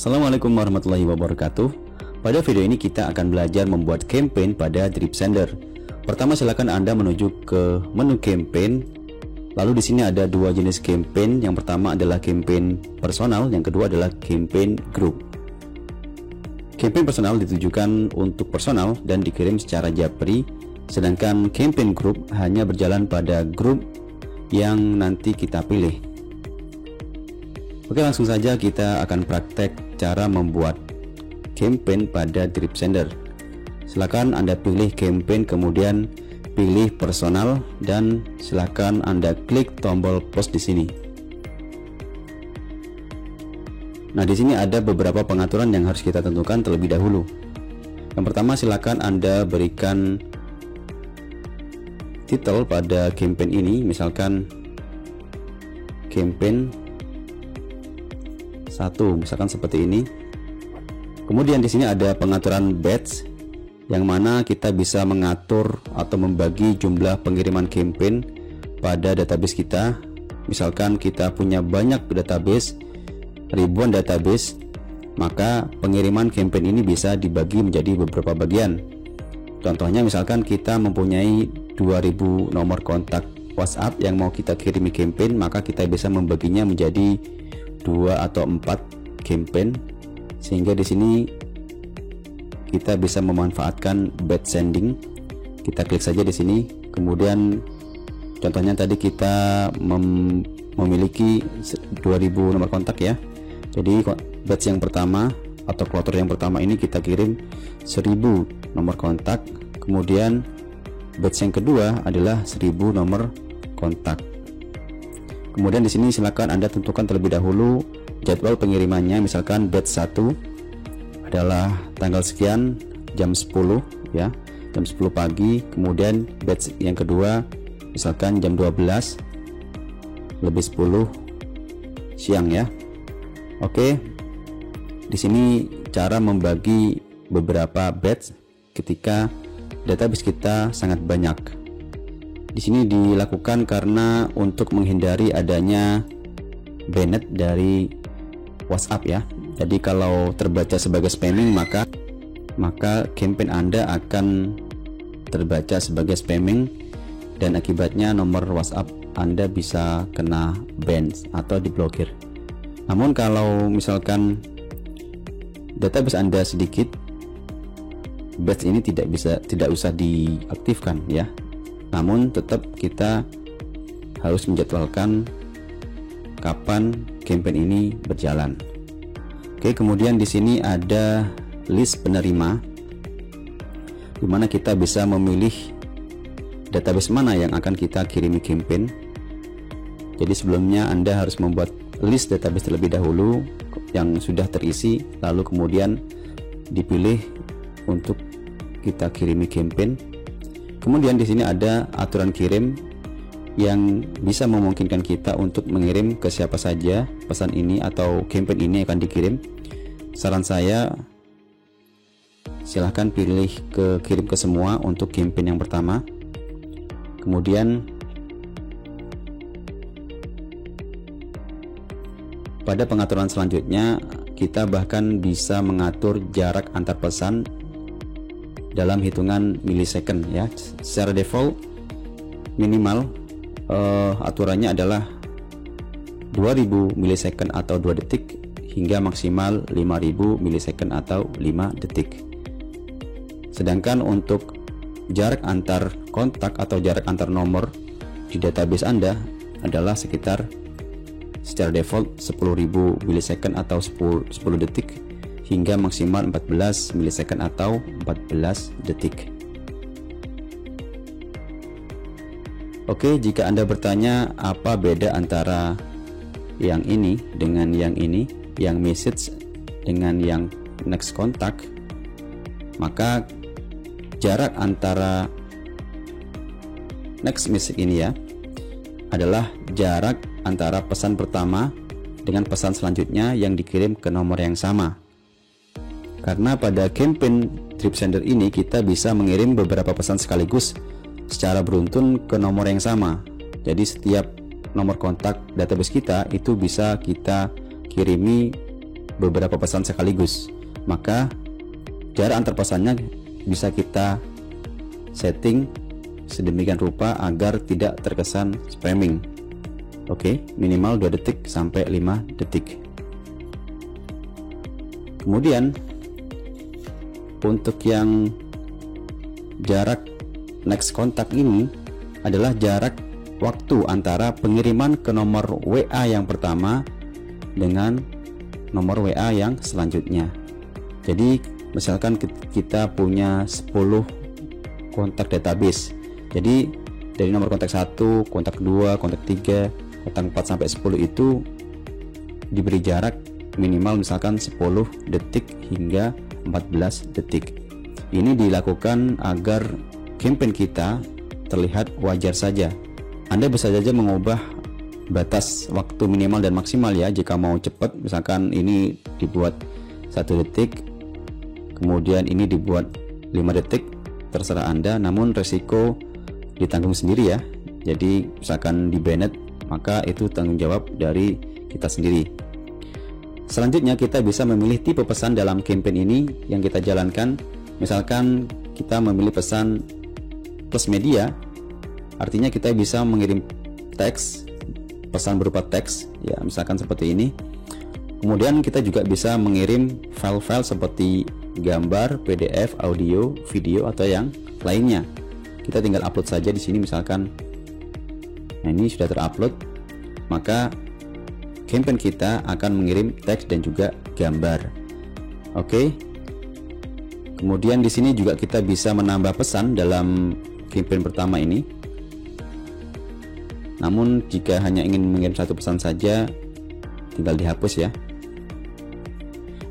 Assalamualaikum warahmatullahi wabarakatuh. Pada video ini kita akan belajar membuat campaign pada Drip Sender. Pertama, silakan Anda menuju ke menu campaign. Lalu di sini ada dua jenis campaign. Yang pertama adalah campaign personal, yang kedua adalah campaign group. Campaign personal ditujukan untuk personal dan dikirim secara japri, sedangkan campaign group hanya berjalan pada grup yang nanti kita pilih. Oke, langsung saja kita akan praktek cara membuat campaign pada Drip Sender. Silakan Anda pilih campaign, kemudian pilih personal, dan silakan Anda klik tombol plus di sini. Nah, di sini ada beberapa pengaturan yang harus kita tentukan terlebih dahulu. Yang pertama, silakan Anda berikan title pada campaign ini, misalkan campaign 1, misalkan seperti ini. Kemudian di sini ada pengaturan batch, yang mana kita bisa mengatur atau membagi jumlah pengiriman campaign pada database kita. Misalkan kita punya banyak database, ribuan database, maka pengiriman campaign ini bisa dibagi menjadi beberapa bagian. Contohnya, misalkan kita mempunyai 2000 nomor kontak WhatsApp yang mau kita kirimi campaign, maka kita bisa membaginya menjadi 2 atau 4 campaign, sehingga di sini kita bisa memanfaatkan batch sending. Kita klik saja di sini. Kemudian contohnya tadi kita memiliki 2000 nomor kontak ya. Jadi batch yang pertama atau kloter yang pertama ini kita kirim 1000 nomor kontak. Kemudian batch yang kedua adalah 1000 nomor kontak. Kemudian di sini silakan Anda tentukan terlebih dahulu jadwal pengirimannya. Misalkan batch 1 adalah tanggal sekian jam 10 ya, jam 10 pagi. Kemudian batch yang kedua misalkan jam 12 lebih 10 siang ya. Oke. Di sini cara membagi beberapa batch ketika database kita sangat banyak. Di sini dilakukan karena untuk menghindari adanya banned dari WhatsApp ya. Jadi kalau terbaca sebagai spamming, maka campaign Anda akan terbaca sebagai spamming, dan akibatnya nomor WhatsApp Anda bisa kena ban atau diblokir. Namun kalau misalkan database Anda sedikit, batch ini tidak usah diaktifkan ya. Namun tetap kita harus menjadwalkan kapan campaign ini berjalan. Oke, kemudian di sini ada list penerima, di mana kita bisa memilih database mana yang akan kita kirimi campaign. Jadi sebelumnya Anda harus membuat list database terlebih dahulu yang sudah terisi, lalu kemudian dipilih untuk kita kirimi campaign. Kemudian di sini ada aturan kirim yang bisa memungkinkan kita untuk mengirim ke siapa saja pesan ini atau campaign ini akan dikirim. Saran saya, silahkan pilih kirim ke semua untuk campaign yang pertama. Kemudian pada pengaturan selanjutnya kita bahkan bisa mengatur jarak antar pesan dalam hitungan milisecond ya. Secara default minimal aturannya adalah 2000 milisecond atau 2 detik hingga maksimal 5000 milisecond atau 5 detik. Sedangkan untuk jarak antar kontak atau jarak antar nomor di database Anda adalah sekitar secara default 10.000 milisecond atau 10 detik hingga maksimal 14 milisecond atau 14 detik. Oke, jika Anda bertanya apa beda antara yang ini dengan yang ini, yang message dengan yang next contact, maka jarak antara next message ini ya adalah jarak antara pesan pertama dengan pesan selanjutnya yang dikirim ke nomor yang sama. Karena pada campaign Drip Sender ini kita bisa mengirim beberapa pesan sekaligus secara beruntun ke nomor yang sama. Jadi setiap nomor kontak database kita itu bisa kita kirimi beberapa pesan sekaligus, maka jarak antar pesannya bisa kita setting sedemikian rupa agar tidak terkesan spamming. Oke, minimal 2 detik sampai 5 detik. Kemudian untuk yang jarak next kontak ini adalah jarak waktu antara pengiriman ke nomor WA yang pertama dengan nomor WA yang selanjutnya. Jadi misalkan kita punya 10 kontak database. Jadi dari nomor kontak 1, kontak 2, kontak 3, kontak 4 sampai 10 itu diberi jarak minimal misalkan 10 detik hingga 14 detik. Ini dilakukan agar campaign kita terlihat wajar saja. Anda bisa saja mengubah batas waktu minimal dan maksimal ya, jika mau cepat misalkan ini dibuat 1 detik, kemudian ini dibuat 5 detik, terserah Anda, namun resiko ditanggung sendiri ya. Jadi misalkan di banned, maka itu tanggung jawab dari kita sendiri. Selanjutnya kita bisa memilih tipe pesan dalam campaign ini yang kita jalankan. Misalkan kita memilih pesan plus media, artinya kita bisa mengirim teks, pesan berupa teks ya, misalkan seperti ini. Kemudian kita juga bisa mengirim file-file seperti gambar, PDF, audio, video atau yang lainnya. Kita tinggal upload saja di sini misalkan. Nah, ini sudah terupload, maka campaign kita akan mengirim teks dan juga gambar. Oke. Kemudian di sini juga kita bisa menambah pesan dalam campaign pertama ini. Namun jika hanya ingin mengirim 1 pesan saja, tinggal dihapus ya.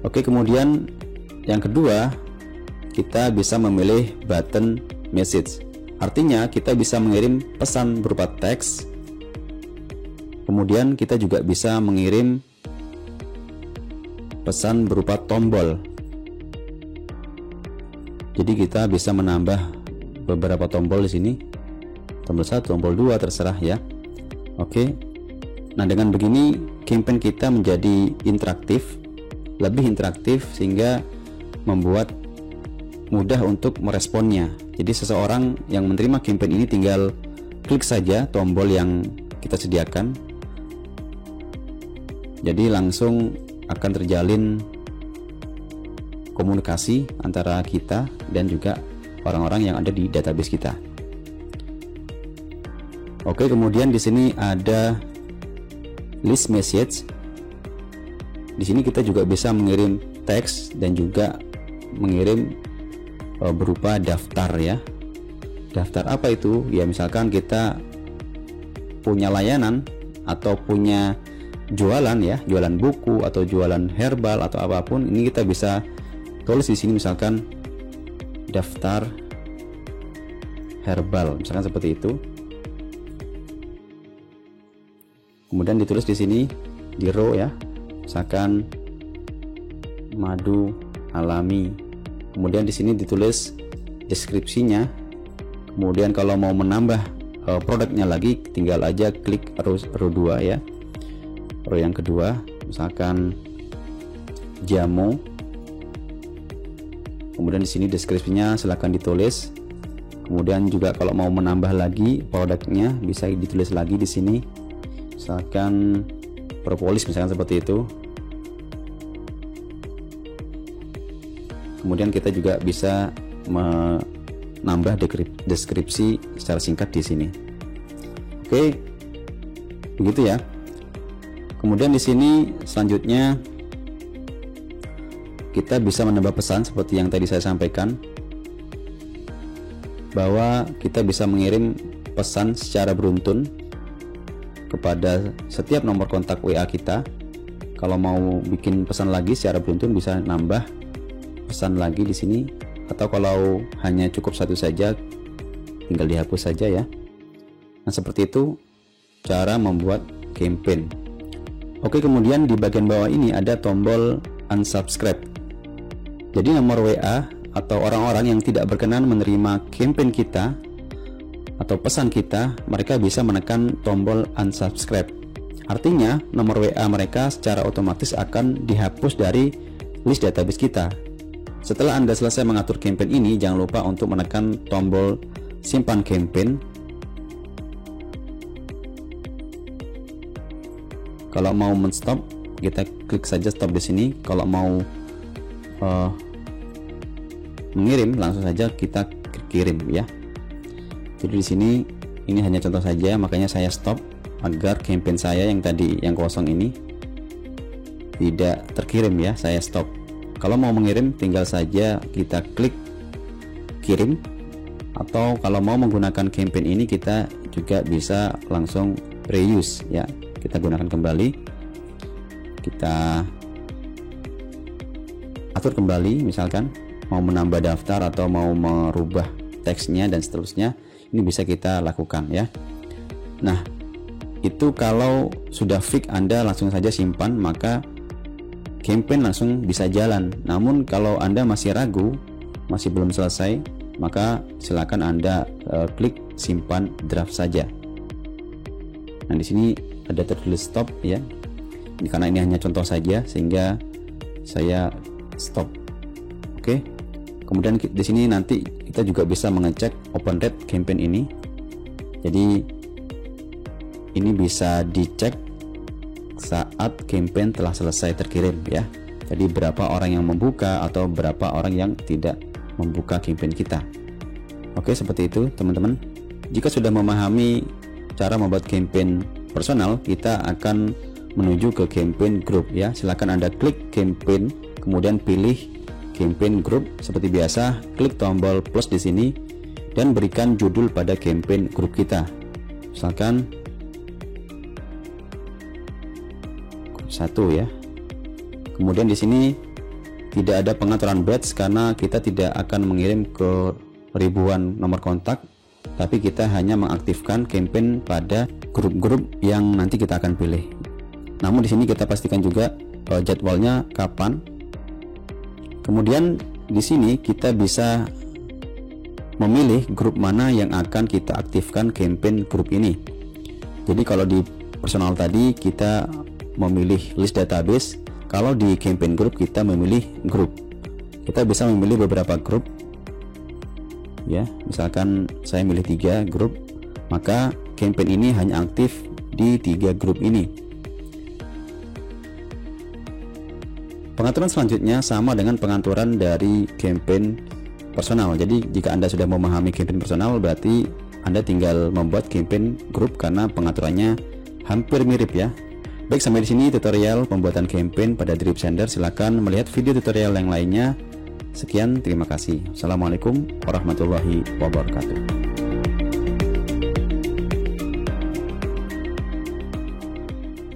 Oke, kemudian yang kedua, kita bisa memilih button message. Artinya kita bisa mengirim pesan berupa teks. Kemudian kita juga bisa mengirim pesan berupa tombol. Jadi kita bisa menambah beberapa tombol di sini. Tombol 1, tombol 2 terserah ya. Oke. Nah, dengan begini campaign kita menjadi interaktif, lebih interaktif sehingga membuat mudah untuk meresponnya. Jadi seseorang yang menerima campaign ini tinggal klik saja tombol yang kita sediakan. Jadi langsung akan terjalin komunikasi antara kita dan juga orang-orang yang ada di database kita. Oke, kemudian di sini ada list message. Di sini kita juga bisa mengirim teks dan juga mengirim berupa daftar ya. Daftar apa itu? Ya misalkan kita punya layanan atau punya jualan ya, jualan buku atau jualan herbal atau apapun, ini kita bisa tulis di sini misalkan daftar herbal, misalkan seperti itu. Kemudian ditulis di sini di row ya, misalkan madu alami. Kemudian di sini ditulis deskripsinya. Kemudian kalau mau menambah produknya lagi, tinggal aja klik row 2 ya. Row yang kedua, misalkan jamu. Kemudian di sini deskripsinya silahkan ditulis. Kemudian juga kalau mau menambah lagi produknya bisa ditulis lagi di sini. Misalkan propolis, misalkan seperti itu. Kemudian kita juga bisa menambah deskripsi secara singkat di sini. Oke, begitu ya. Kemudian di sini selanjutnya kita bisa menambah pesan seperti yang tadi saya sampaikan, bahwa kita bisa mengirim pesan secara beruntun kepada setiap nomor kontak WA kita. Kalau mau bikin pesan lagi secara beruntun bisa nambah pesan lagi di sini, atau kalau hanya cukup 1 saja tinggal dihapus saja ya. Nah, seperti itu cara membuat campaign. Oke, kemudian di bagian bawah ini ada tombol unsubscribe. Jadi nomor WA atau orang-orang yang tidak berkenan menerima campaign kita atau pesan kita, mereka bisa menekan tombol unsubscribe. Artinya nomor WA mereka secara otomatis akan dihapus dari list database kita. Setelah Anda selesai mengatur campaign ini, jangan lupa untuk menekan tombol simpan campaign. Kalau mau men-stop, kita klik saja stop di sini. Kalau mau mengirim, langsung saja kita kirim ya. Jadi di sini ini hanya contoh saja, makanya saya stop agar campaign saya yang tadi yang kosong ini tidak terkirim ya. Saya stop. Kalau mau mengirim, tinggal saja kita klik kirim, atau kalau mau menggunakan campaign ini kita juga bisa langsung reuse ya. Kita gunakan kembali, kita atur kembali, misalkan mau menambah daftar atau mau merubah teksnya dan seterusnya, ini bisa kita lakukan ya. Nah, itu kalau sudah fix Anda langsung saja simpan, maka campaign langsung bisa jalan. Namun kalau Anda masih ragu, masih belum selesai, maka silakan Anda klik simpan draft saja. Nah, di sini ada tertulis stop ya. Ini karena ini hanya contoh saja sehingga saya stop. Oke. Kemudian di sini nanti kita juga bisa mengecek open rate campaign ini. Jadi ini bisa dicek saat campaign telah selesai terkirim ya. Jadi berapa orang yang membuka atau berapa orang yang tidak membuka campaign kita. Oke, seperti itu teman-teman. Jika sudah memahami cara membuat campaign personal, kita akan menuju ke campaign group ya. Silakan Anda klik campaign, kemudian pilih campaign group seperti biasa, klik tombol plus di sini dan berikan judul pada campaign group kita. Misalkan 1 ya. Kemudian di sini tidak ada pengaturan batch karena kita tidak akan mengirim ke ribuan nomor kontak, tapi kita hanya mengaktifkan campaign pada grup-grup yang nanti kita akan pilih. Namun di sini kita pastikan juga jadwalnya kapan. Kemudian di sini kita bisa memilih grup mana yang akan kita aktifkan campaign grup ini. Jadi kalau di personal tadi kita memilih list database, kalau di campaign group kita memilih grup. Kita bisa memilih beberapa grup ya, misalkan saya milih 3 grup, maka campaign ini hanya aktif di 3 grup ini. Pengaturan selanjutnya sama dengan pengaturan dari campaign personal. Jadi jika Anda sudah memahami campaign personal, berarti Anda tinggal membuat campaign grup karena pengaturannya hampir mirip ya. Baik, sampai di sini tutorial pembuatan campaign pada Drip Sender. Silakan melihat video tutorial yang lainnya. Sekian, terima kasih. Assalamualaikum warahmatullahi wabarakatuh.